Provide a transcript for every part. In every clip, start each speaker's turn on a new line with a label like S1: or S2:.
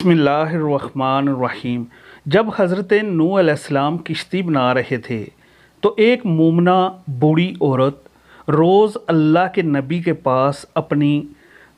S1: بسم اللہ الرحمن الرحیم۔ جب حضرت نوح علیہ السلام کشتی بنا رہے تھے تو ایک مومنہ بوڑھی عورت روز اللہ کے نبی کے پاس اپنی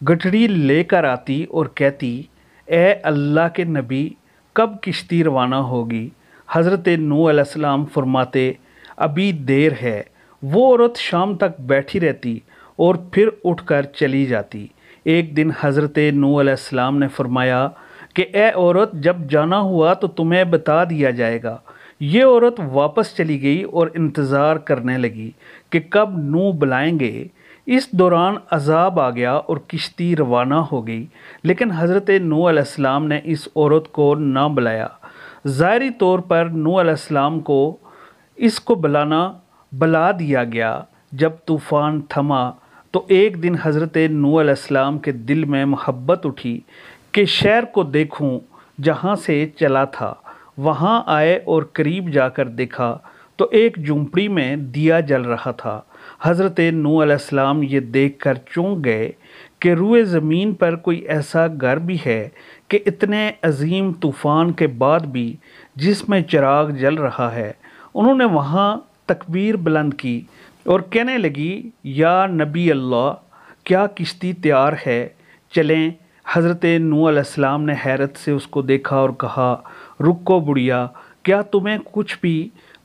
S1: گٹھڑی لے کر آتی اور کہتی، اے اللہ کے نبی، کب کشتی روانہ ہوگی؟ حضرت نوح علیہ السلام فرماتے، ابھی دیر ہے۔ وہ عورت شام تک بیٹھی رہتی اور پھر اٹھ کر چلی جاتی۔ ایک دن حضرت نوح علیہ السلام نے فرمایا کہ اے عورت، جب جانا ہوا تو تمہیں بتا دیا جائے گا۔ یہ عورت واپس چلی گئی اور انتظار کرنے لگی کہ کب نوح بلائیں گے۔ اس دوران عذاب آ گیا اور کشتی روانہ ہو گئی، لیکن حضرت نوح علیہ السلام نے اس عورت کو نہ بلایا۔ ظاہری طور پر نوح علیہ السلام کو اس کو بلا دیا گیا۔ جب طوفان تھما تو ایک دن حضرت نوح علیہ السلام کے دل میں محبت اٹھی کہ شہر کو دیکھوں جہاں سے چلا تھا۔ وہاں آئے اور قریب جا کر دیکھا تو ایک جھونپڑی میں دیا جل رہا تھا۔ حضرت نوح علیہ السلام یہ دیکھ کر چونک گئے کہ روئے زمین پر کوئی ایسا گھر بھی ہے کہ اتنے عظیم طوفان کے بعد بھی جس میں چراغ جل رہا ہے۔ انہوں نے وہاں تکبیر بلند کی اور کہنے لگی، یا نبی اللہ، کیا کشتی تیار ہے؟ چلیں۔ حضرت نوح علیہ السلام نے حیرت سے اس کو دیکھا اور کہا، رکو بڑھیا، کیا تمہیں کچھ بھی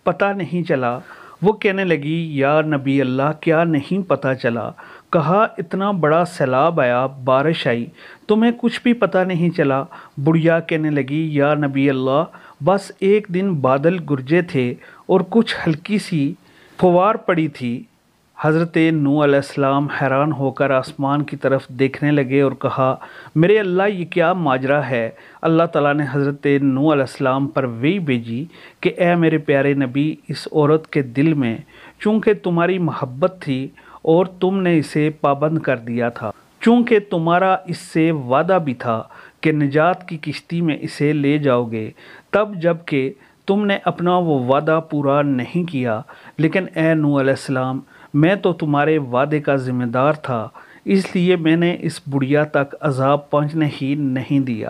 S1: پتہ نہیں چلا؟ وہ کہنے لگی، یا نبی اللہ، کیا نہیں پتہ چلا؟ کہا، اتنا بڑا سیلاب آیا، بارش آئی، تمہیں کچھ بھی پتہ نہیں چلا؟ بڑھیا کہنے لگی، یا نبی اللہ، بس ایک دن بادل گرجے تھے اور کچھ ہلکی سی پھوار پڑی تھی۔ حضرت نوح علیہ السلام حیران ہو کر آسمان کی طرف دیکھنے لگے اور کہا، میرے اللہ، یہ کیا ماجرا ہے؟ اللہ تعالیٰ نے حضرت نوح علیہ السلام پر وحی بھیجی کہ اے میرے پیارے نبی، اس عورت کے دل میں چونکہ تمہاری محبت تھی اور تم نے اسے پابند کر دیا تھا، چونکہ تمہارا اس سے وعدہ بھی تھا کہ نجات کی کشتی میں اسے لے جاؤ گے، تب جب کہ تم نے اپنا وہ وعدہ پورا نہیں کیا۔ لیکن اے نوح علیہ السلام، میں تو تمہارے وعدے کا ذمہ دار تھا، اس لیے میں نے اس بڑھیا تک عذاب پہنچنے ہی نہیں دیا۔